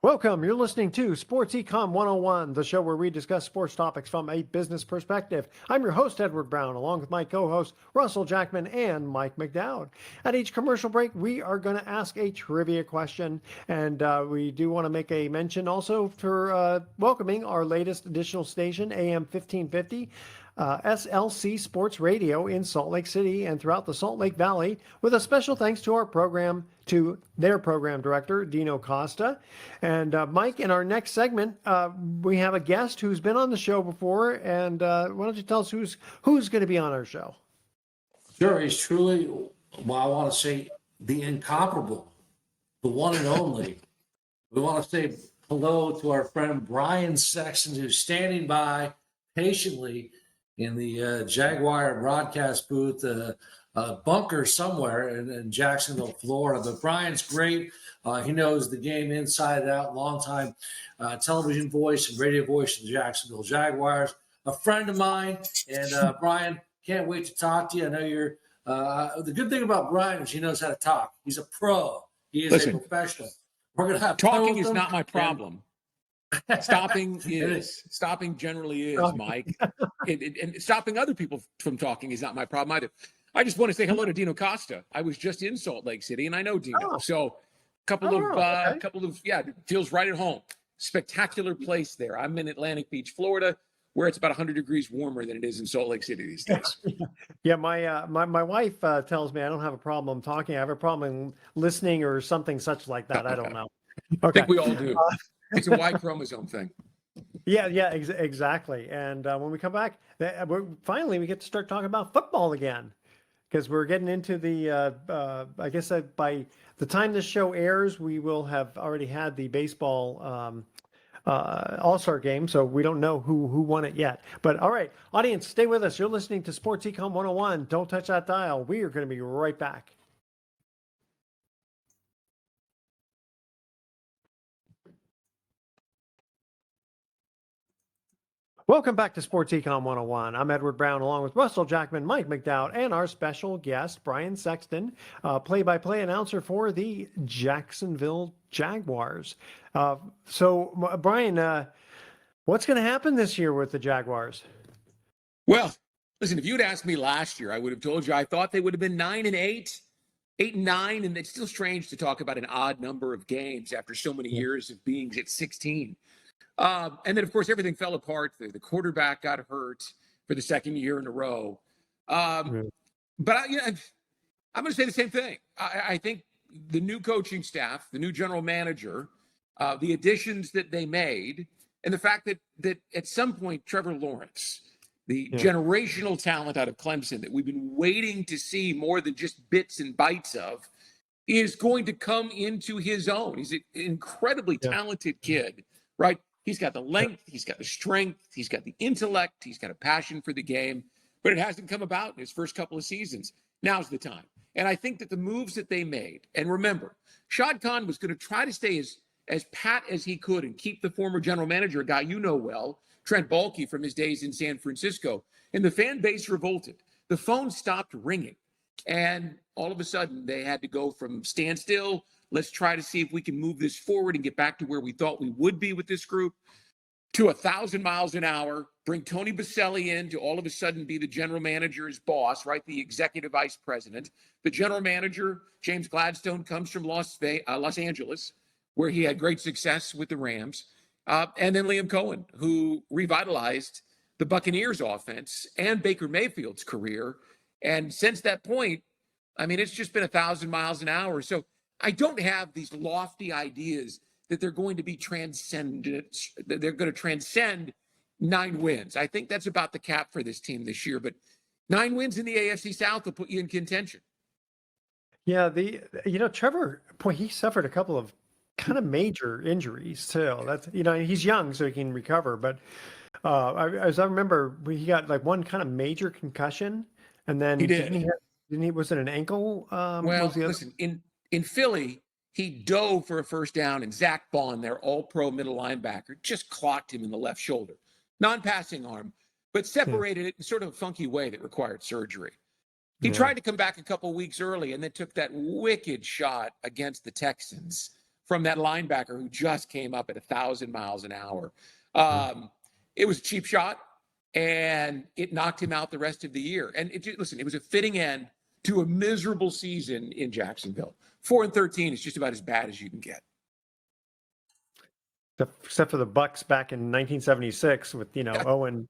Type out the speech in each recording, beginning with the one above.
Welcome. You're listening to Sports Econ 101, the show where we discuss sports topics from a business perspective. I'm your host, Edward Brown, along with my co-hosts, Russell Jackman and Mike McDowd. At each commercial break, we are going to ask a trivia question, and we do want to make a mention also for welcoming our latest additional station, AM 1550. SLC Sports Radio in Salt Lake City and throughout the Salt Lake Valley, with a special thanks to their program director, Dino Costa. And Mike, in our next segment, we have a guest who's been on the show before. And why don't you tell us who's going to be on our show? Sure, he's truly, well, I want to say the incomparable, the one and only. We want to say hello to our friend Brian Sexton, who's standing by patiently in the Jaguar broadcast booth, bunker somewhere in Jacksonville, Florida. But Brian's great. He knows the game inside and out, long-time television voice and radio voice of the Jacksonville Jaguars. A friend of mine. And Brian, can't wait to talk to you. I know you're the good thing about Brian is he knows how to talk. He's a pro. He is a professional. We're going to have talking is not my problem. Stopping generally is, Mike. And stopping other people from talking is not my problem either. I just want to say hello to Dino Costa. I was just in Salt Lake City, and I know Dino. So couple of feels right at home. Spectacular place there. I'm in Atlantic Beach, Florida, where it's about 100 degrees warmer than it is in Salt Lake City these days. Yeah, my wife tells me I don't have a problem talking. I have a problem listening or something such like that. I don't know. Okay. I think we all do. It's a Y chromosome thing. Yeah, exactly. And when we come back, finally we get to start talking about football again, because we're getting into the, I guess by the time this show airs, we will have already had the baseball All-Star game, so we don't know who won it yet. But all right, audience, stay with us. You're listening to Sports Econ 101. Don't touch that dial. We are going to be right back. Welcome back to Sports Econ 101. I'm Edward Brown, along with Russell Jackman, Mike McDowd, and our special guest, Brian Sexton, play-by-play announcer for the Jacksonville Jaguars. So, Brian, what's going to happen this year with the Jaguars? Well, listen, if you'd asked me last year, I would have told you I thought they would have been 9-8, 8-9, and it's still strange to talk about an odd number of games after so many years of being at 16. And then, of course, everything fell apart. The quarterback got hurt for the second year in a row. But I'm going to say the same thing. I think the new coaching staff, the new general manager, the additions that they made, and the fact that at some point Trevor Lawrence, the generational talent out of Clemson that we've been waiting to see more than just bits and bites of, is going to come into his own. He's an incredibly talented kid, right? He's got the length, he's got the strength, he's got the intellect, he's got a passion for the game, but it hasn't come about in his first couple of seasons. Now's the time. And I think that the moves that they made, and remember, Shad Khan was going to try to stay as pat as he could and keep the former general manager, a guy you know well, Trent Baalke, from his days in San Francisco. And the fan base revolted. The phone stopped ringing. And all of a sudden, they had to go from standstill, let's try to see if we can move this forward and get back to where we thought we would be with this group, to 1,000 miles an hour, bring Tony Baselli in to all of a sudden be the general manager's boss, right? The executive vice president. The general manager, James Gladstone, comes from Los Angeles, where he had great success with the Rams. And then Liam Cohen, who revitalized the Buccaneers offense and Baker Mayfield's career. And since that point, I mean, it's just been 1,000 miles an hour. So I don't have these lofty ideas that they're going to be transcendent, that they're going to transcend 9 wins. I think that's about the cap for this team this year. But 9 wins in the AFC South will put you in contention. Yeah, Trevor, he suffered a couple of kind of major injuries too. That's, he's young, so he can recover. But as I remember, he got like one kind of major concussion, and then he did. Was it an ankle? Listen, in Philly, he dove for a first down, and Zach Bond, their all-pro middle linebacker, just clocked him in the left shoulder. Non-passing arm, but separated it in sort of a funky way that required surgery. He tried to come back a couple weeks early and then took that wicked shot against the Texans from that linebacker who just came up at 1,000 miles an hour. It was a cheap shot, and it knocked him out the rest of the year. And listen, it was a fitting end to a miserable season in Jacksonville. 4-13 is just about as bad as you can get. Except for the Bucks back in 1976 with 0-13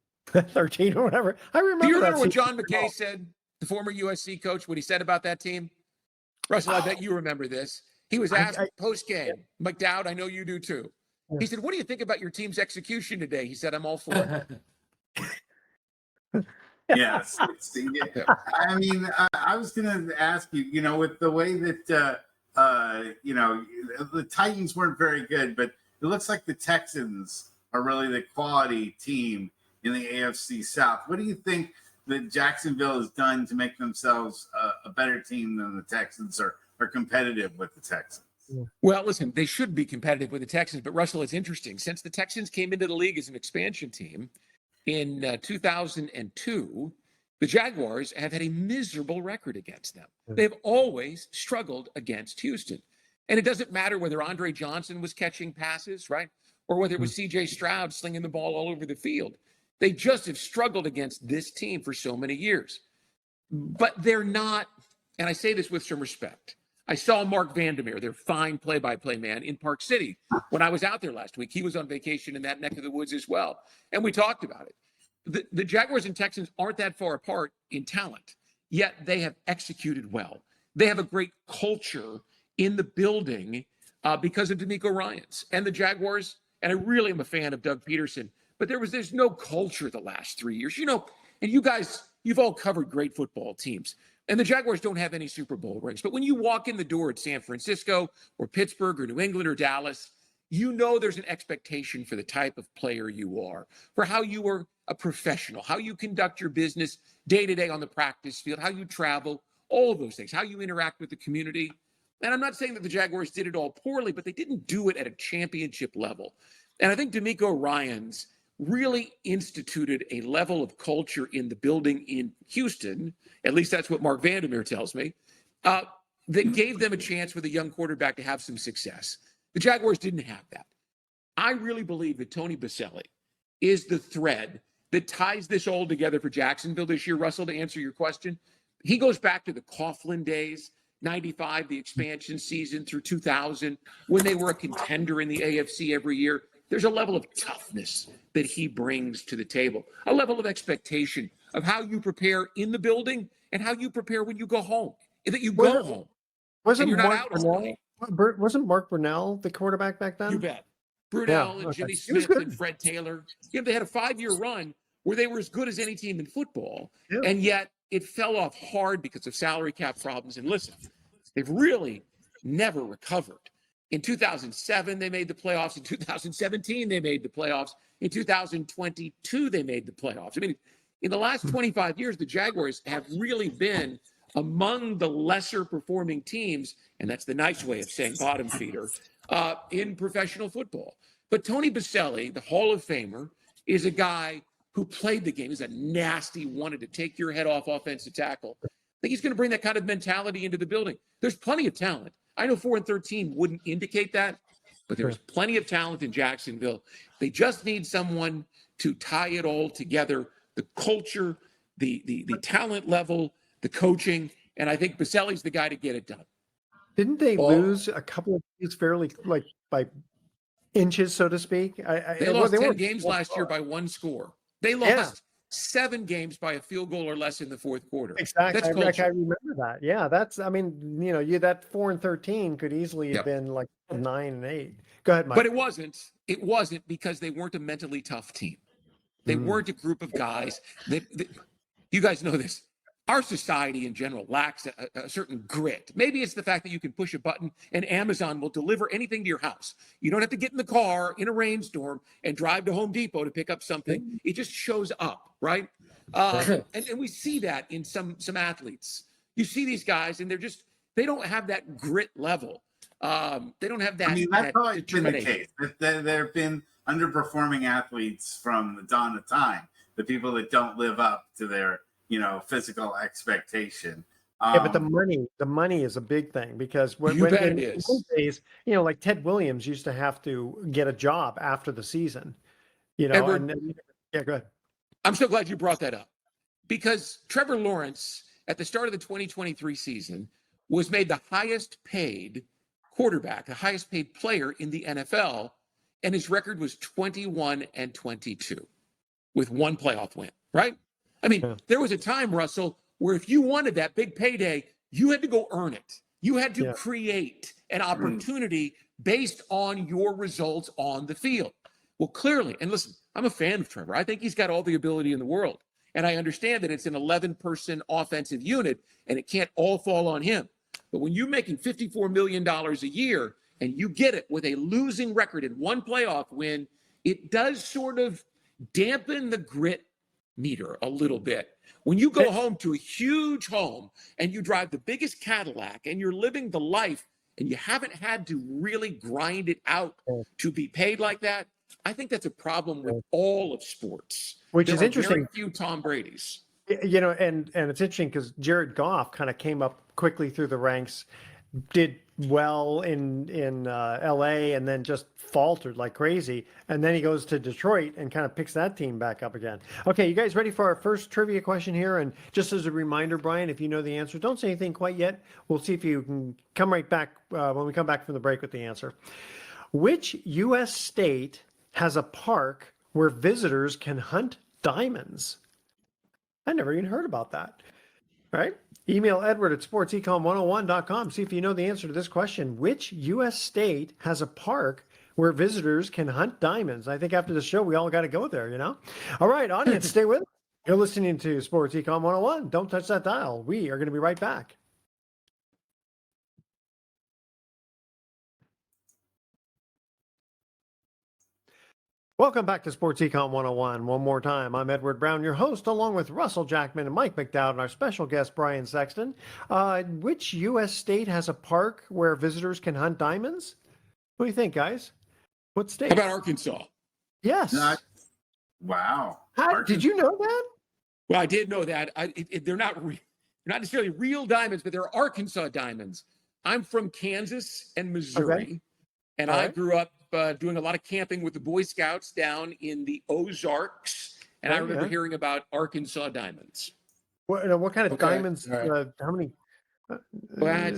or whatever. I remember. Do you remember that what season. John McKay said, the former USC coach, what he said about that team? Russell, I bet you remember this. He was asked post-game, McDowd, I know you do too. He said, "What do you think about your team's execution today?" He said, "I'm all for it." Yes. I mean, I was going to ask you, with the way that, the Titans weren't very good, but it looks like the Texans are really the quality team in the AFC South. What do you think that Jacksonville has done to make themselves a better team than the Texans, or competitive with the Texans? Well, listen, they should be competitive with the Texans, but Russell, it's interesting. Since the Texans came into the league as an expansion team in 2002, the Jaguars have had a miserable record against them. They've always struggled against Houston. And it doesn't matter whether Andre Johnson was catching passes, right? Or whether it was C.J. Stroud slinging the ball all over the field. They just have struggled against this team for so many years. But they're not, and I say this with some respect, I saw Mark Vandermeer, their fine play-by-play man, in Park City when I was out there last week. He was on vacation in that neck of the woods as well. And we talked about it. The Jaguars and Texans aren't that far apart in talent, yet they have executed well. They have a great culture in the building because of D'Amico Ryans. And the Jaguars, and I really am a fan of Doug Peterson, but there's no culture the last 3 years. And you guys, you've all covered great football teams. And the Jaguars don't have any Super Bowl rings. But when you walk in the door at San Francisco or Pittsburgh or New England or Dallas, there's an expectation for the type of player you are, for how you are a professional, how you conduct your business day to day on the practice field, how you travel, all of those things, how you interact with the community. And I'm not saying that the Jaguars did it all poorly, but they didn't do it at a championship level. And I think D'Amico Ryans really instituted a level of culture in the building in Houston, at least that's what Mark Vandermeer tells me, that gave them a chance with a young quarterback to have some success. The Jaguars didn't have that. I really believe that Tony Boselli is the thread that ties this all together for Jacksonville this year. Russell, to answer your question, he goes back to the Coughlin days, 95, the expansion season through 2000, when they were a contender in the AFC every year. There's a level of toughness that he brings to the table, a level of expectation of how you prepare in the building and how you prepare when you go home, and that you go home. Wasn't you're Mark not out all night. Wasn't Mark Brunell the quarterback back then? You bet. Brunell and okay. Jimmy Smith and Fred Taylor. They had a 5-year run where they were as good as any team in football, and yet it fell off hard because of salary cap problems. And listen, they've really never recovered. In 2007, they made the playoffs. In 2017, they made the playoffs. In 2022, they made the playoffs. I mean, in the last 25 years, the Jaguars have really been among the lesser performing teams, and that's the nice way of saying bottom feeder, in professional football. But Tony Boselli, the Hall of Famer, is a guy who played the game. He's a nasty, wanted to take your head off offensive tackle. I think he's going to bring that kind of mentality into the building. There's plenty of talent. I know 4-13 wouldn't indicate that, but there's plenty of talent in Jacksonville. They just need someone to tie it all together, the culture, the talent level, the coaching, and I think Boselli's the guy to get it done. Didn't they lose a couple of games fairly, by inches, so to speak? They lost 10 games last year by one score. They lost 7 games by a field goal or less in the fourth quarter. Exactly. That's I remember that. Yeah, that 4-13 could easily have been like 9-8. Go ahead, Mike. But it wasn't. It wasn't because they weren't a mentally tough team. They weren't a group of guys that you guys know this. Our society in general lacks a certain grit. Maybe it's the fact that you can push a button and Amazon will deliver anything to your house. You don't have to get in the car in a rainstorm and drive to Home Depot to pick up something. It just shows up, right? And we see that in some athletes. You see these guys and they don't have that grit level. They don't have that. I mean, that's always been the case. There have been underperforming athletes from the dawn of time, the people that don't live up to their physical expectation. Yeah, but the money is a big thing because You bet in it is. those days, like Ted Williams used to have to get a job after the season, Edward, yeah, go ahead. I'm so glad you brought that up because Trevor Lawrence at the start of the 2023 season was made the highest paid quarterback, the highest paid player in the NFL, and his record was 21-22 with one playoff win, right? I mean, Yeah. there was a time, Russell, where if you wanted that big payday, you had to go earn it. You had to Yeah. create an opportunity based on your results on the field. Well, clearly, and listen, I'm a fan of Trevor. I think he's got all the ability in the world. And I understand that it's an 11-person offensive unit and it can't all fall on him. But when you're making $54 million a year and you get it with a losing record in one playoff win, it does sort of dampen the grit meter a little bit. When you go home to a huge home and you drive the biggest Cadillac and you're living the life and you haven't had to really grind it out to be paid like that, I think that's a problem with all of sports. Which There is are interesting. Very few Tom Brady's. And it's interesting because Jared Goff kind of came up quickly through the ranks, did well in LA, and then just faltered like crazy. And then he goes to Detroit and kind of picks that team back up again. Okay, you guys ready for our first trivia question here? And just as a reminder, Brian, if you know the answer, don't say anything quite yet. We'll see if you can come right back when we come back from the break with the answer. Which U.S. state has a park where visitors can hunt diamonds? I never even heard about that. All right. Email Edward at sportsecon101.com. See if you know the answer to this question. Which U.S. state has a park where visitors can hunt diamonds? I think after the show, we all got to go there, All right, audience, stay with us. You're listening to Sports Econ 101. Don't touch that dial. We are going to be right back. Welcome back to Sports Econ 101. One more time, I'm Edward Brown, your host, along with Russell Jackman and Mike McDowd and our special guest, Brian Sexton. Which U.S. state has a park where visitors can hunt diamonds? What do you think, guys? What state? How about Arkansas? Yes. Wow. Did you know that? Well, I did know that. They're not necessarily real diamonds, but they're Arkansas diamonds. I'm from Kansas and Missouri, Okay. and All I right. grew up doing a lot of camping with the Boy Scouts down in the Ozarks, and I remember hearing about Arkansas diamonds. What kind of Okay. diamonds? All right. How many? Well,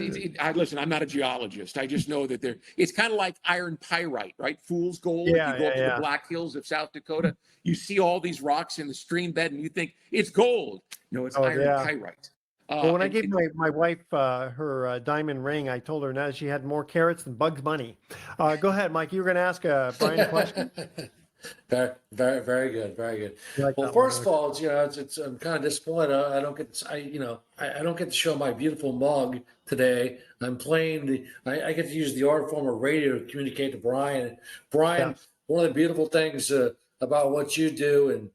listen, I'm not a geologist. I just know that it's kind of like iron pyrite, right? Fool's gold. Yeah, If you go up to yeah. the Black Hills of South Dakota, you see all these rocks in the stream bed and you think it's gold. No, it's iron pyrite. Well, when I gave my wife her diamond ring, I told her now she had more carats than Bugs Bunny. Go ahead, Mike. You were going to ask Brian a question? Very, very, very good, very good. Like Well, that one, first of all, I'm kind of disappointed. I don't get, I don't get to show my beautiful mug today. I'm playing I get to use the art form of radio to communicate to Brian. Brian, one of the beautiful things about what you do, and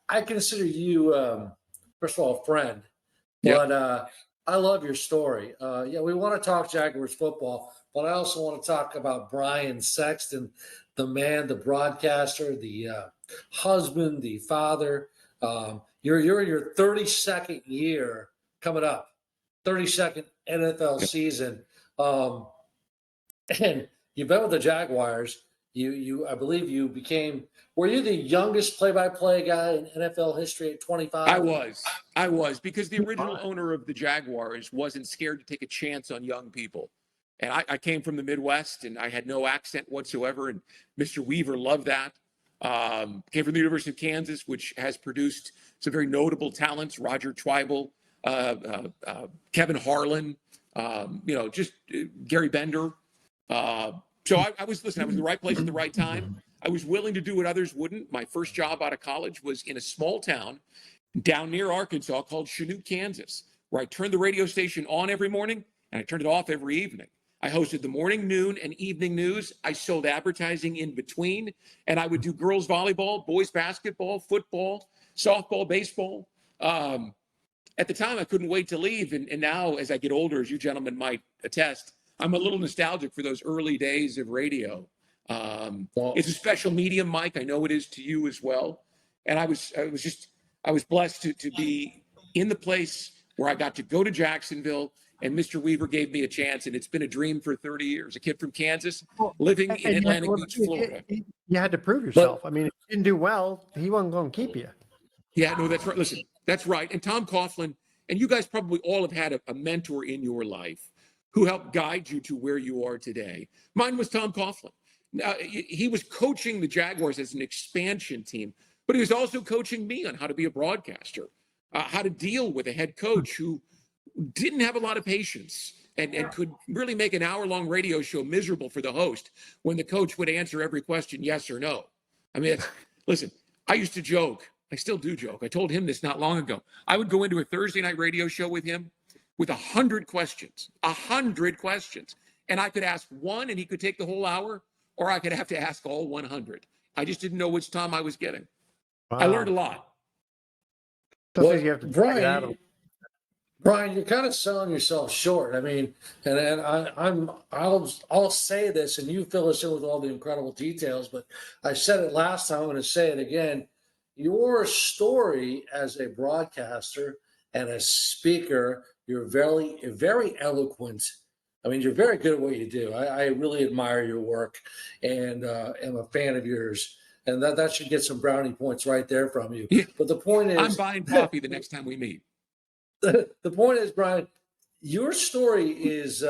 I consider you, first of all, a friend. Yep. But I love your story. We want to talk Jaguars football, but I also want to talk about Brian Sexton, the man, the broadcaster, the husband, the father. You're in your 32nd year coming up, 32nd NFL season, and you've been with the Jaguars. I believe you became. Were you the youngest play-by-play guy in NFL history at 25? I was because the original owner of the Jaguars wasn't scared to take a chance on young people. And I came from the Midwest and I had no accent whatsoever. And Mr. Weaver loved that. Came from the University of Kansas, which has produced some very notable talents, Roger Twibel, Kevin Harlan, just Gary Bender. So I was in the right place at the right time. I was willing to do what others wouldn't. My first job out of college was in a small town down near Arkansas called Chanute, Kansas, where I turned the radio station on every morning and I turned it off every evening. I hosted the morning, noon, and evening news. I sold advertising in between, and I would do girls volleyball, boys basketball, football, softball, baseball. At the time, I couldn't wait to leave, and now, as I get older, as you gentlemen might attest, I'm a little nostalgic for those early days of radio. It's a special medium, Mike. I know it is to you as well. And I was blessed to be in the place where I got to go to Jacksonville, and Mr. Weaver gave me a chance, and it's been a dream for 30 years. A kid from Kansas living in Atlantic Beach, Florida. You had to prove yourself. I mean, if you didn't do well, he wasn't going to keep you. Yeah, no, that's right. Listen, that's right. And Tom Coughlin, and you guys probably all have had a mentor in your life who helped guide you to where you are today. Mine was Tom Coughlin. He was coaching the Jaguars as an expansion team, but he was also coaching me on how to be a broadcaster, how to deal with a head coach who didn't have a lot of patience and could really make an hour-long radio show miserable for the host when the coach would answer every question yes or no. I mean, listen, I used to joke. I still do joke. I told him this not long ago. I would go into a Thursday night radio show with him with 100 questions, and I could ask one and he could take the whole hour, or I could have to ask all 100. I just didn't know which Tom I was getting. Wow. I learned a lot. Well, you have to Brian, you're kind of selling yourself short. I mean, and I'll say this, and you fill us in with all the incredible details. But I said it last time. I'm going to say it again. Your story as a broadcaster and a speaker, you're very, very eloquent. I mean, you're very good at what you do. I really admire your work, and am a fan of yours. And that should get some brownie points right there from you. Yeah. But the point is, I'm buying coffee the next time we meet. The point is, Brian, your story is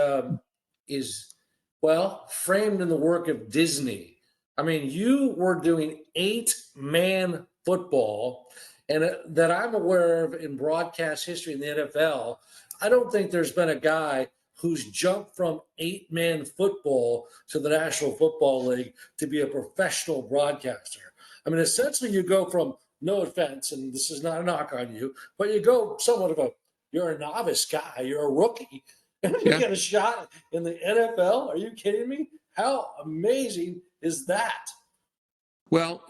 well framed in the work of Disney. I mean, you were doing 8-man football, and that I'm aware of in broadcast history in the NFL, I don't think there's been a guy who's jumped from 8-man football to the National Football League to be a professional broadcaster. I mean, essentially, you go from, no offense, and this is not a knock on you, but you go somewhat of you're a novice guy, you're a rookie, and you get a shot in the NFL. Are you kidding me? How amazing is that? Well,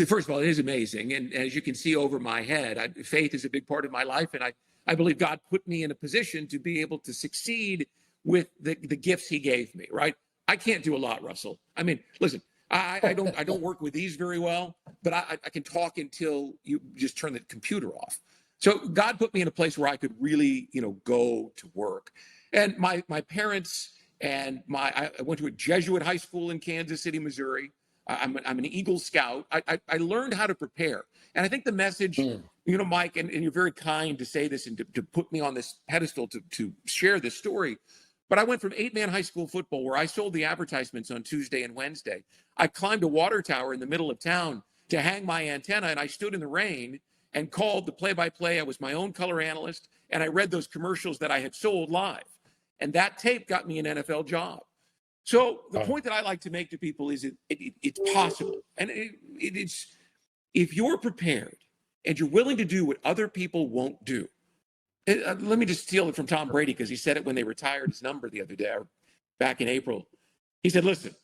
first of all, it is amazing. And as you can see over my head, faith is a big part of my life. And I believe God put me in a position to be able to succeed with the gifts he gave me, right? I can't do a lot, Russell. I mean, listen, I don't work with these very well, but I can talk until you just turn the computer off. So God put me in a place where I could really, go to work. And my parents and I went to a Jesuit high school in Kansas City, Missouri. I'm an Eagle Scout. I learned how to prepare. And I think the message, Mike, and you're very kind to say this and to put me on this pedestal to share this story. But I went from 8-man high school football, where I sold the advertisements on Tuesday and Wednesday. I climbed a water tower in the middle of town to hang my antenna, and I stood in the rain and called the play-by-play. I was my own color analyst, and I read those commercials that I had sold live. And that tape got me an NFL job. So the point that I like to make to people is it's possible. And it's if you're prepared and you're willing to do what other people won't do. Let me just steal it from Tom Brady, because he said it when they retired his number the other day, or back in April. He said, listen,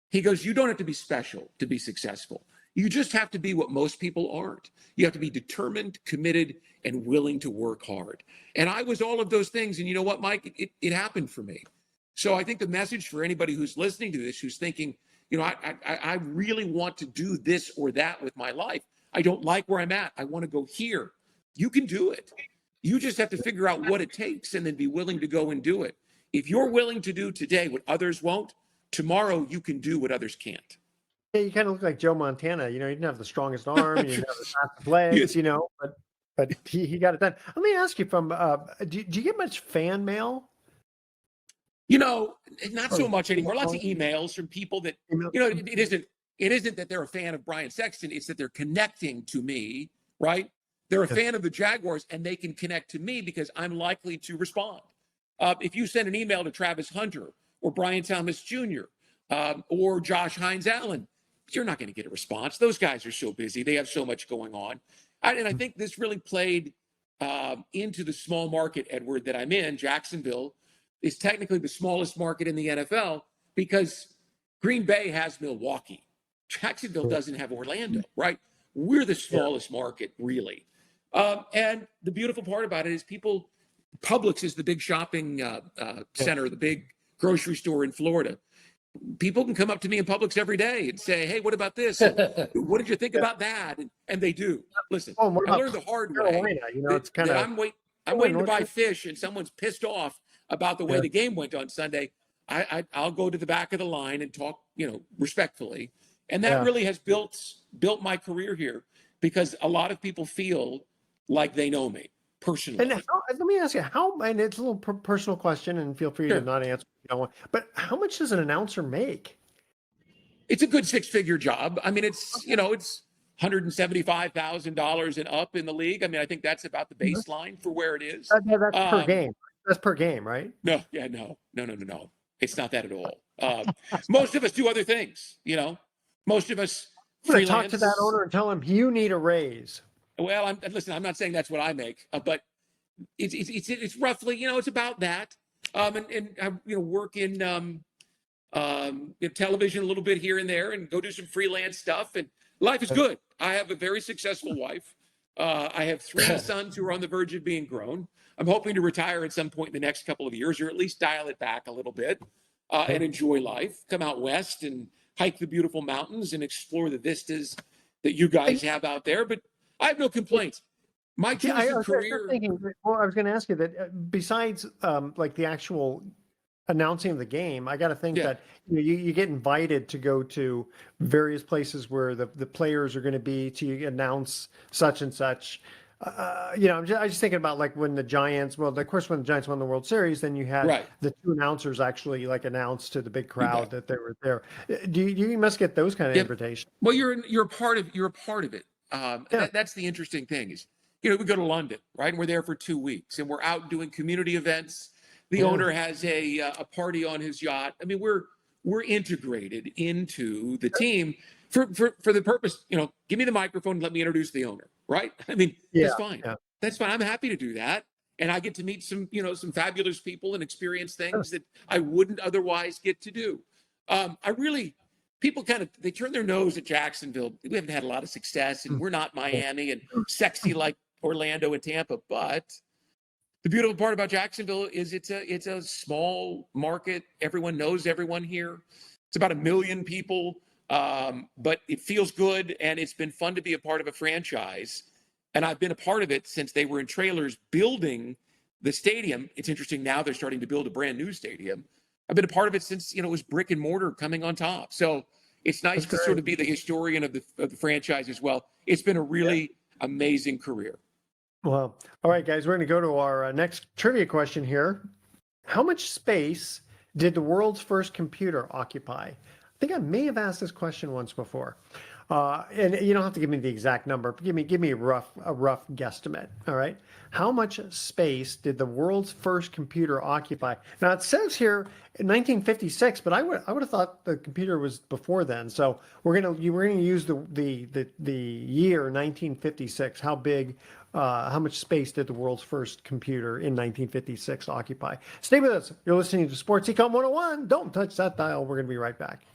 he goes, you don't have to be special to be successful. You just have to be what most people aren't. You have to be determined, committed, and willing to work hard. And I was all of those things. And you know what, Mike? It happened for me. So I think the message for anybody who's listening to this, who's thinking, I really want to do this or that with my life. I don't like where I'm at. I want to go here. You can do it. You just have to figure out what it takes and then be willing to go and do it. If you're willing to do today what others won't, tomorrow you can do what others can't. Yeah, you kind of look like Joe Montana. You didn't have the strongest arm, you didn't have the fastest legs, but he got it done. Let me ask you, do you get much fan mail? Not so much anymore. Lots of emails from people that, it isn't that they're a fan of Brian Sexton. It's that they're connecting to me, right? They're a fan of the Jaguars, and they can connect to me because I'm likely to respond. If you send an email to Travis Hunter or Brian Thomas Jr. Or Josh Hines Allen, you're not going to get a response. Those guys are so busy. They have so much going on. And I think this really played into the small market, Edward, that I'm in. Jacksonville is technically the smallest market in the NFL because Green Bay has Milwaukee. Jacksonville doesn't have Orlando, right? We're the smallest market, really. And the beautiful part about it is Publix is the big shopping center, the big grocery store in Florida. People can come up to me in Publix every day and say, hey, what about this? What did you think about that? And they do. Listen, I learned the hard way. It's kind of. I'm Oh, waiting to North buy Korea. fish, and someone's pissed off about the way Yeah. the game went on Sunday. I'll go to the back of the line and talk, respectfully. And that Yeah. really has built my career here because a lot of people feel like they know me personally. And let me ask you, and it's a little personal question, and feel free to Sure. not answer if you don't want, but how much does an announcer make? It's a good six-figure job. I mean, it's $175,000 and up in the league. I mean, I think that's about the baseline for where it is. That's per game. That's per game, right? No, yeah, no. It's not that at all. Most of us do other things, Most of us I'm going to talk freelance. to that owner and tell him you need a raise. Well, listen. I'm not saying that's what I make, but it's roughly, it's about that. And I, work in television a little bit here and there, and go do some freelance stuff. And life is good. I have a very successful wife. I have 3 sons who are on the verge of being grown. I'm hoping to retire at some point in the next couple of years, or at least dial it back a little bit, and enjoy life. Come out west and hike the beautiful mountains and explore the vistas that you guys have out there. But I have no complaints. My Yeah, I chosen was career. thinking. Well, I was going to ask you that besides like the actual announcing of the game, I got to think Yeah. that you get invited to go to various places where the players are going to be to announce such and such. I'm just thinking about like when the Giants, well, of course, when the Giants won the World Series, then you had Right. the 2 announcers actually like announce to the big crowd bet. that they were there. You must get those kind of Yep. invitations. Well, you're a part of it. Yeah. That's the interesting thing is, we go to London, right? And we're there for 2 weeks, and we're out doing community events. The Yeah. owner has a party on his yacht. I mean, we're integrated into the team for the purpose. Give me the microphone and let me introduce the owner, right? I mean, Yeah, that's fine. yeah. That's fine. I'm happy to do that, and I get to meet some fabulous people and experience things that I wouldn't otherwise get to do. People they turn their nose at Jacksonville. We haven't had a lot of success, and we're not Miami and sexy like Orlando and Tampa. But the beautiful part about Jacksonville is it's a small market. Everyone knows everyone here. It's about 1 million people, but it feels good, and it's been fun to be a part of a franchise. And I've been a part of it since they were in trailers building the stadium. It's interesting now they're starting to build a brand new stadium. I've been a part of it since it was brick and mortar coming on top. So it's nice That's to great. sort of be the historian of the franchise as well. It's been a really amazing career. Well, all right, guys, we're going to go to our next trivia question here. How much space did the world's first computer occupy? I think I may have asked this question once before. And you don't have to give me the exact number, but give me a rough guesstimate. All right. How much space did the world's first computer occupy? Now it says here in 1956, but I would have thought the computer was before then. So we're gonna use the year 1956. How much space did the world's first computer in 1956 occupy? Stay with us. You're listening to Sports Econ 101. Don't touch that dial. We're going to be right back.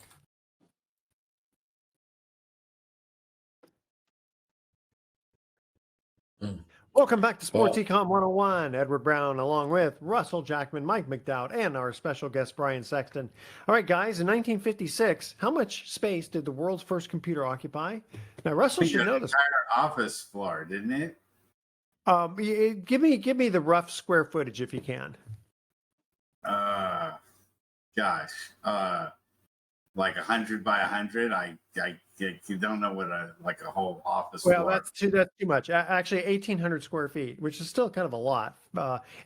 Welcome back to Sports Econ 101. Edward Brown, along with Russell Jackman, Mike McDowd, and our special guest, Brian Sexton. All right, guys, in 1956, how much space did the world's first computer occupy? Now, Russell should know this. Entire office floor, didn't it? Give me the rough square footage if you can. Like 100 by 100. You don't know what a whole office. Well, floor. that's too much. Actually, 1,800 square feet, which is still kind of a lot.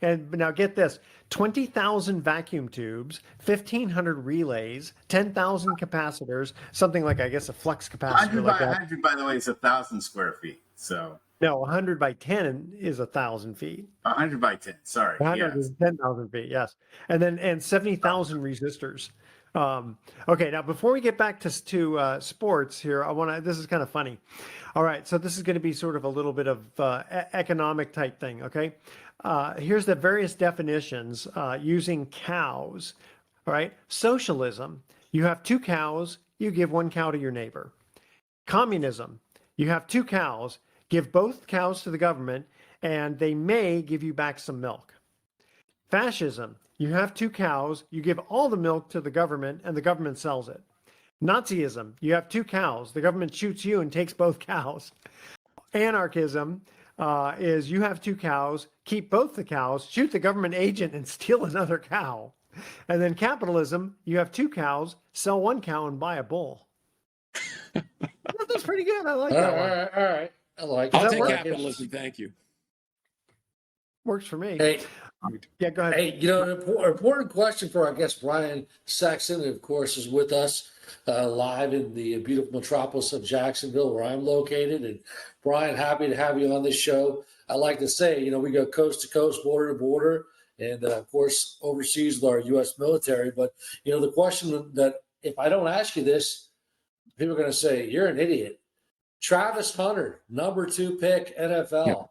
And now get this: 20,000 vacuum tubes, 1,500 relays, 10,000 capacitors, something like I guess a flux capacitor. 100 like by that. 100, by the way, is 1,000 square feet. So no, 100 by 10 is 1,000 feet. 100 by 10. Sorry, 100 is 10,000 feet. Yes, and 70,000 resistors. Okay, now before we get back to sports here, this is kind of funny. All right, so this is going to be sort of a little bit of economic type thing, okay? Here's the various definitions using cows. All right, socialism, you have 2 cows, you give 1 cow to your neighbor. Communism, you have 2 cows, give both cows to the government, and they may give you back some milk. Fascism, you have 2 cows, you give all the milk to the government, and the government sells it. Nazism, you have 2 cows, the government shoots you and takes both cows. Anarchism, is you have 2 cows, keep both the cows, shoot the government agent, and steal another cow. And then capitalism, you have 2 cows, sell 1 cow, and buy a bull. That's pretty good. I like All that one. right, all right. I like Does I'll that take work? capitalism. Thank you. Works for me. Hey, Yeah, go ahead. hey, an important question for, I guess, Brian Sexton, who, of course, is with us live in the beautiful metropolis of Jacksonville, where I'm located. And Brian, happy to have you on this show. I like to say, we go coast to coast, border to border, and of course, overseas with our U.S. military. But, the question that if I don't ask you this, people are going to say, you're an idiot. Travis Hunter, number 2 pick, NFL. Yep.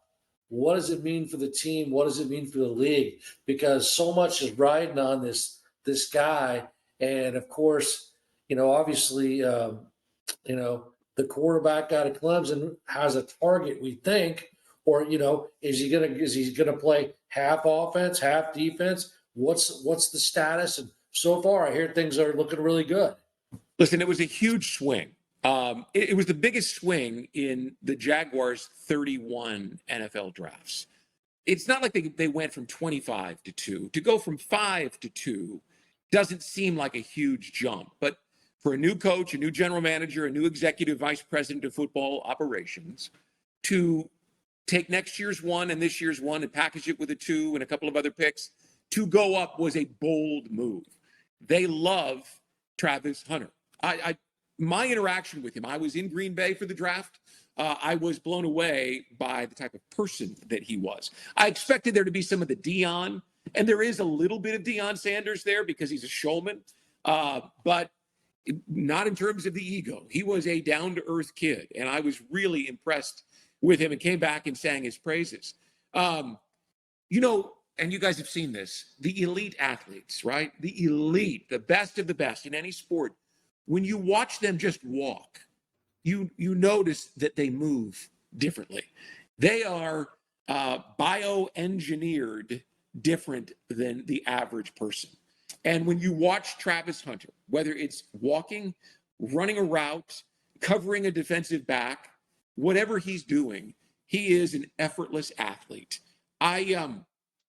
What does it mean for the team? What does it mean for the league? Because so much is riding on this guy, and of course, obviously, the quarterback out of Clemson has a target. We think, or is he gonna play half offense, half defense? What's the status? And so far, I hear things are looking really good. Listen, it was a huge swing. It was the biggest swing in the Jaguars' 31 NFL drafts. It's not like they went from 25 to 2. To go from 5 to 2 doesn't seem like a huge jump. But for a new coach, a new general manager, a new executive vice president of football operations, to take next year's 1 and this year's 1 and package it with a 2 and a couple of other picks, to go up was a bold move. They love Travis Hunter. My interaction with him, I was in Green Bay for the draft. I was blown away by the type of person that he was. I expected there to be some of the Deion, and there is a little bit of Deion Sanders there because he's a showman, but not in terms of the ego. He was a down-to-earth kid, and I was really impressed with him and came back and sang his praises. And you guys have seen this, the elite athletes, right? The elite, the best of the best in any sport. When you watch them just walk, you notice that they move differently. They are bioengineered different than the average person. And when you watch Travis Hunter, whether it's walking, running a route, covering a defensive back, whatever he's doing, he is an effortless athlete. I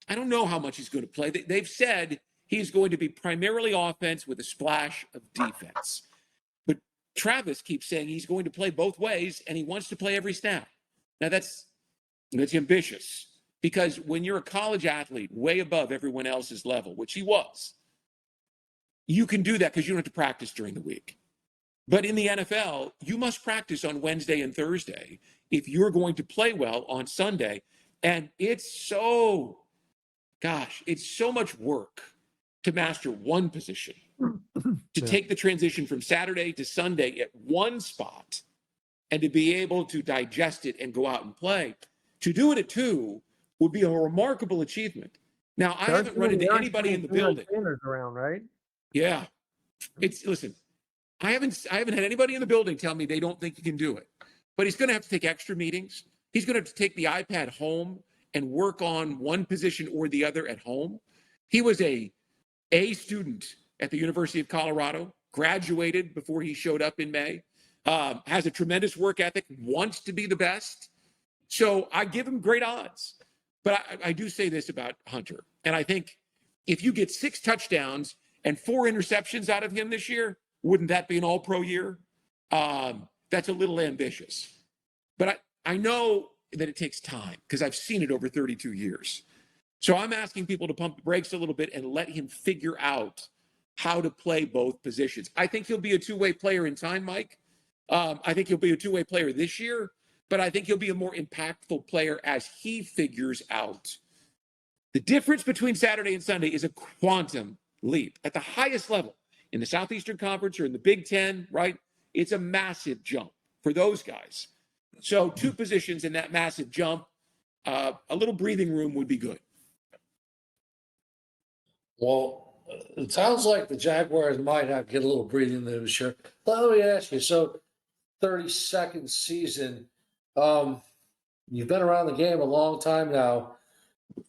don't know how much he's going to play. They've said he's going to be primarily offense with a splash of defense. But Travis keeps saying he's going to play both ways and he wants to play every snap. Now that's ambitious, because when you're a college athlete way above everyone else's level, which he was, you can do that because you don't have to practice during the week. But in the NFL, you must practice on Wednesday and Thursday if you're going to play well on Sunday. And it's so much work to master one position, to take the transition from Saturday to Sunday at one spot and to be able to digest it and go out and play. To do it at 2 would be a remarkable achievement. Now, I haven't run into anybody in the building. Around, right? Yeah. Listen, I haven't had anybody in the building tell me they don't think he can do it. But he's going to have to take extra meetings. He's going to have to take the iPad home and work on one position or the other at home. He was a student at the University of Colorado, graduated before he showed up in May, has a tremendous work ethic, wants to be the best. So I give him great odds. But I do say this about Hunter, and I think if you get 6 touchdowns and 4 interceptions out of him this year, wouldn't that be an all-pro year? That's a little ambitious. But I know that it takes time because I've seen it over 32 years. So I'm asking people to pump the brakes a little bit and let him figure out how to play both positions. I think he'll be a two-way player in time, Mike. I think he'll be a two-way player this year, but I think he'll be a more impactful player as he figures out. The difference between Saturday and Sunday is a quantum leap at the highest level in the Southeastern Conference or in the Big Ten, right? It's a massive jump for those guys. So 2 positions in that massive jump, a little breathing room would be good. Well, it sounds like the Jaguars might have to get a little breathing room this year. Let me ask you, so 32nd season, you've been around the game a long time now,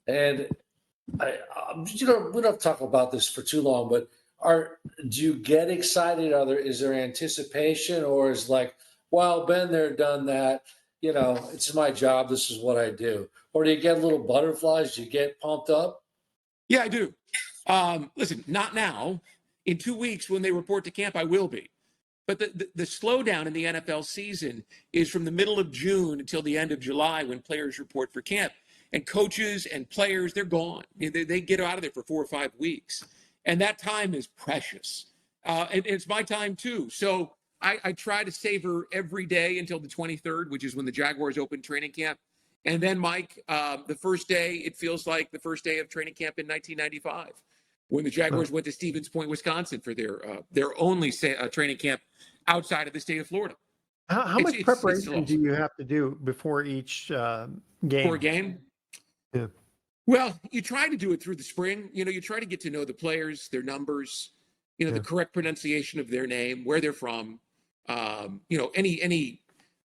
and we don't have to talk about this for too long, but do you get excited? Is there anticipation, or is like, well, been there, done that? it's my job. This is what I do. Or do you get little butterflies? Do you get pumped up? Yeah, I do. Listen, not now. In 2 weeks, when they report to camp, I will be. But the slowdown in the NFL season is from the middle of June until the end of July when players report for camp. And coaches and players, they're gone. They get out of there for 4 or 5 weeks. And that time is precious. And it's my time too. So I try to savor every day until the 23rd, which is when the Jaguars open training camp. And then, Mike, the first day, it feels like the first day of training camp in 1995 when the Jaguars went to Stevens Point, Wisconsin for their only training camp outside of the state of Florida. How much preparation do you have to do before each game? Before a game? Yeah. Well, you try to do it through the spring. You try to get to know the players, their numbers, the correct pronunciation of their name, where they're from. Any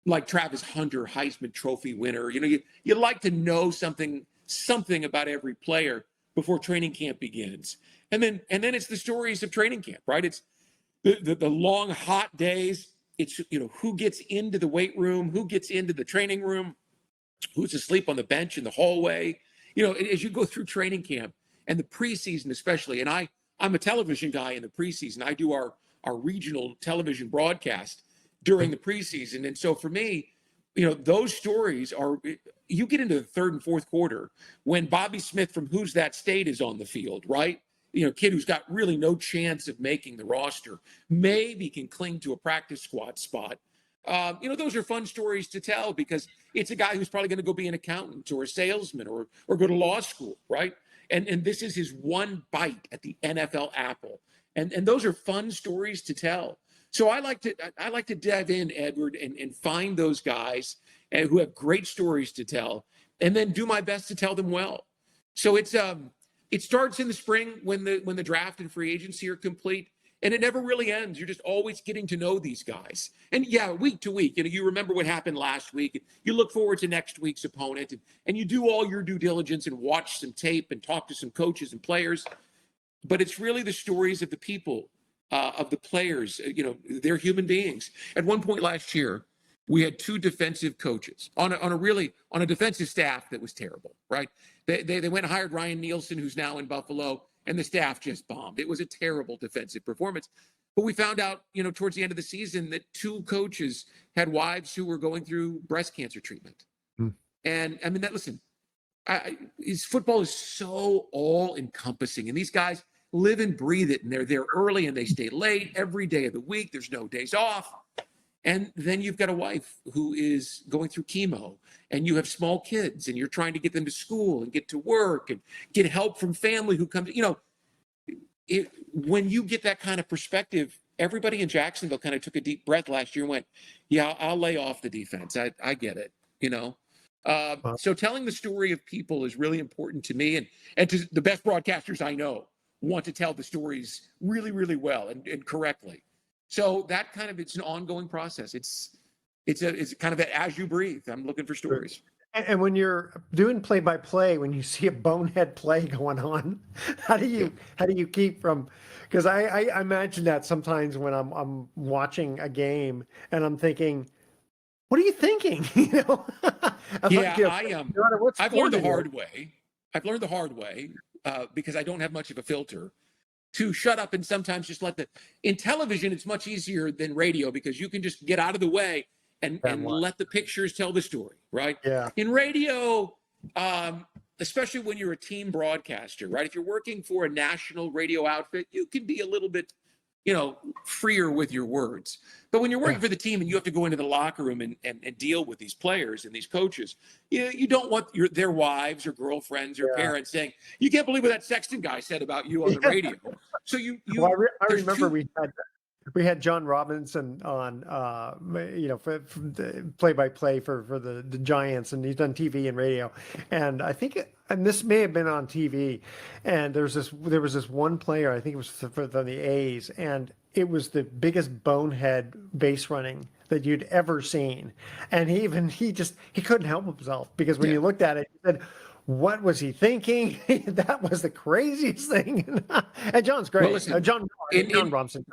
like Travis Hunter, Heisman Trophy winner. You like to know something about every player before training camp begins. And then it's the stories of training camp, right? It's the long, hot days. It's, who gets into the weight room, who gets into the training room, who's asleep on the bench in the hallway. As you go through training camp and the preseason especially, and I'm a television guy in the preseason. I do our regional television broadcast during the preseason. And so for me, those stories are, you get into the third and fourth quarter when Bobby Smith from Who's That State is on the field, right? Kid who's got really no chance of making the roster, maybe can cling to a practice squad spot. Those are fun stories to tell because it's a guy who's probably going to go be an accountant or a salesman or go to law school, right? And this is his one bite at the NFL apple. And those are fun stories to tell. So I like to dive in, Edward, and find those guys who have great stories to tell, and then do my best to tell them well. So it starts in the spring when the draft and free agency are complete, and it never really ends. You're just always getting to know these guys. And yeah, week to week, you remember what happened last week. You look forward to next week's opponent, and you do all your due diligence and watch some tape and talk to some coaches and players. But it's really the stories of the people, of the players. They're human beings. At one point last year, we had 2 defensive coaches on a defensive staff that was terrible, right? They went and hired Ryan Nielsen, who's now in Buffalo, and the staff just bombed. It was a terrible defensive performance. But we found out, towards the end of the season that 2 coaches had wives who were going through breast cancer treatment. And I mean, football is so all encompassing, and these guys live and breathe it, and they're there early and they stay late every day of the week. There's no days off. And then you've got a wife who is going through chemo, and you have small kids, and you're trying to get them to school and get to work and get help from family who comes, when you get that kind of perspective, everybody in Jacksonville kind of took a deep breath last year and went, yeah, I'll lay off the defense. I get it, So telling the story of people is really important to me, and to the best broadcasters I know want to tell the stories really, really well and correctly. So that it's an ongoing process. It's kind of as you breathe. I'm looking for stories. And when you're doing play-by-play, when you see a bonehead play going on, how do you keep from? Because I imagine that sometimes when I'm watching a game and I'm thinking, what are you thinking? I've learned the hard way. I've learned the hard way because I don't have much of a filter to shut up and sometimes just in television, it's much easier than radio because you can just get out of the way and let the pictures tell the story, right? Yeah. In radio, especially when you're a team broadcaster, right? If you're working for a national radio outfit, you can be a little bit, freer with your words. But when you're working for the team and you have to go into the locker room and deal with these players and these coaches, you don't want their wives or girlfriends or parents saying, you can't believe what that Sexton guy said about you on the radio. So I remember we had John Robinson on, for play-by-play for the Giants, and he's done TV and radio. And I think, and this may have been on TV, and there was this one player, I think it was for the A's, and it was the biggest bonehead base running that you'd ever seen. And he couldn't help himself because when you looked at it, he said, what was he thinking? That was the craziest thing. And John's great. Well, listen, John Robinson.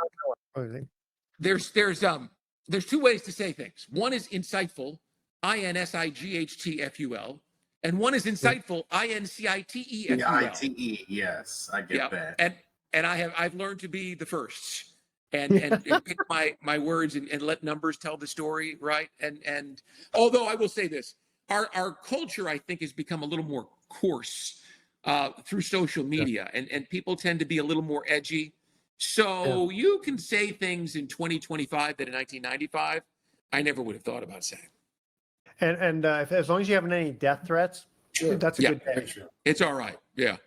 There's 2 ways to say things. One is insightful, INSIGHTFUL, and one is insightful, INCITEFUL. ITE. Yes, I get that. And I've learned to be the first and pick my words and let numbers tell the story, right? And although I will say this, our culture, I think, has become a little more coarse through social media, and people tend to be a little more edgy. So you can say things in 2025 that in 1995 I never would have thought about saying. And as long as you haven't any death threats, that's a good day. It's all right. Yeah.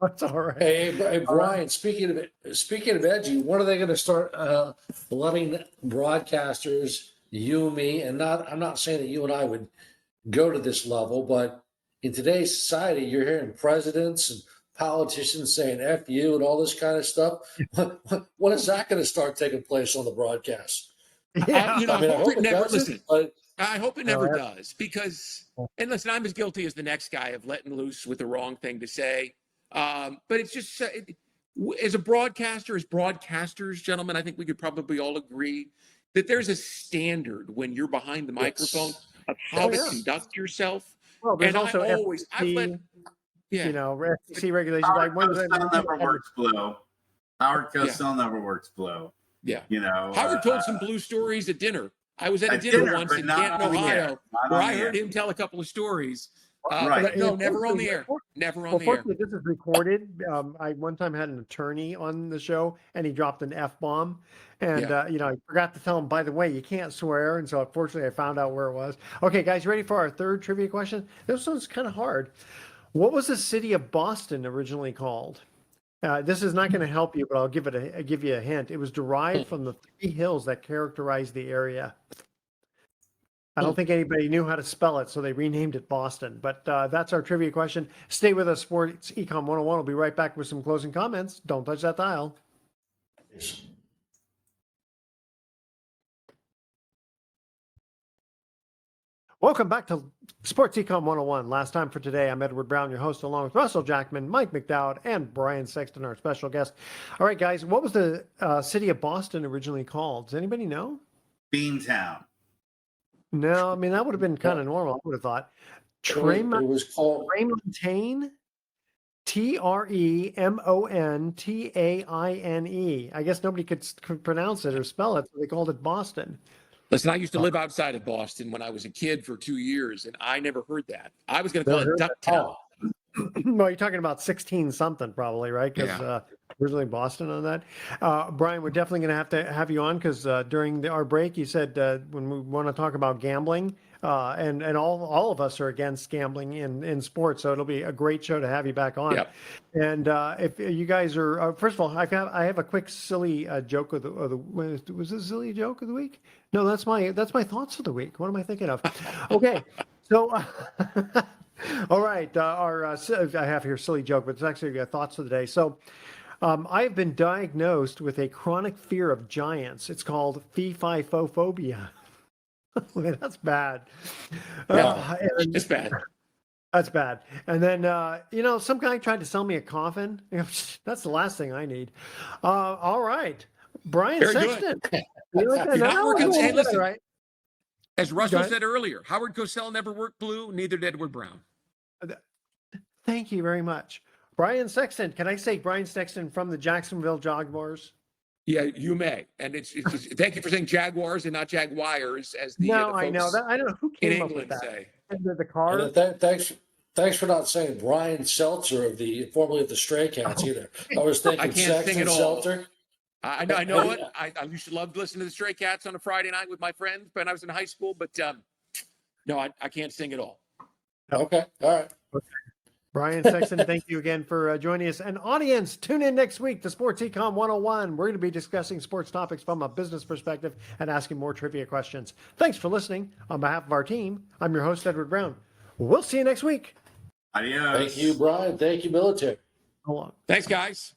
That's all right. Hey, Brian, speaking of edgy, when are they going to start letting broadcasters, you, me, and I'm not saying that you and I would go to this level, but in today's society, you're hearing presidents and politicians saying F you and all this kind of stuff. When is that going to start taking place on the broadcast? Yeah. I hope it never, listen, but I hope it never does, because, and listen, I'm as guilty as the next guy of letting loose with the wrong thing to say. But it's just, as a broadcaster, as broadcasters, gentlemen, I think we could probably all agree that there's a standard when you're behind the microphone of how to conduct yourself. Well, there's And also FCC, FCC regulations. Howard Cosell never works blue. Howard Cosell never works blue. Yeah. Howard told some blue stories at dinner. I was at a dinner once in Canton, Ohio, where I heard him tell a couple of stories. But no, never on the air. Never on the air. This is recorded. I one time had an attorney on the show, and he dropped an F-bomb. And, I forgot to tell him, by the way, you can't swear. And so, unfortunately, I found out where it was. Okay, guys, ready for our third trivia question? This one's kind of hard. What was the city of Boston originally called? This is not going to help you, but I'll give you a hint. It was derived from the three hills that characterize the area. I don't think anybody knew how to spell it, so they renamed it Boston. But that's our trivia question. Stay with us, Sports Econ 101. We'll be right back with some closing comments. Don't touch that dial. Welcome back to Sports Econ 101. Last time for today, I'm Edward Brown, your host, along with Russell Jackman, Mike McDowd, and Brian Sexton, our special guest. All right, guys, what was the city of Boston originally called? Does anybody know? Beantown. No, I mean, that would have been kind of normal, I would have thought. it was called Tremontaine, Tremontaine. I guess nobody could pronounce it or spell it, so they called it Boston. Listen, I used to live outside of Boston when I was a kid for 2 years, and I never heard that. I was going to call it Ducktown. No, you're talking about 16 something probably, right? Because originally Boston on that. Brian, we're definitely going to have you on because during our break, you said when we want to talk about gambling, and all of us are against gambling in sports, so it'll be a great show to have you back on. Yep. And if you guys are, first of all, I have a quick silly joke of the was this a silly joke of the week? No, that's my thoughts of the week. What am I thinking of? Okay, so. All right, I have here a silly joke, but it's actually thoughts of the day. So I have been diagnosed with a chronic fear of giants. It's called fee-fi-fo-phobia. That's bad. It's bad. That's bad. And then, some guy tried to sell me a coffin. That's the last thing I need. All right. Brian Very Sexton. You're not working. Hey, listen. Right. As Russell said earlier, Howard Cosell never worked blue, neither did Edward Brown. Thank you very much. Brian Sexton. Can I say Brian Sexton from the Jacksonville Jaguars? Yeah, you may. And it's thank you for saying Jaguars and not Jaguars, as the No, the I know that. I don't know who in came up with England that. say. The car. Thanks for not saying Brian Seltzer formerly of the Stray Cats either. I was thinking I can't sing Sexton it all. Seltzer. I know it. I used to love listening to the Stray Cats on a Friday night with my friends when I was in high school, but no, I can't sing it all. Okay, all right. Okay. Brian Sexton, thank you again for joining us. And audience, tune in next week to Sports Econ 101. We're going to be discussing sports topics from a business perspective and asking more trivia questions. Thanks for listening. On behalf of our team, I'm your host, Edward Brown. We'll see you next week. Adios. Thank you, Brian. Thank you, military. Hold on. Thanks, guys.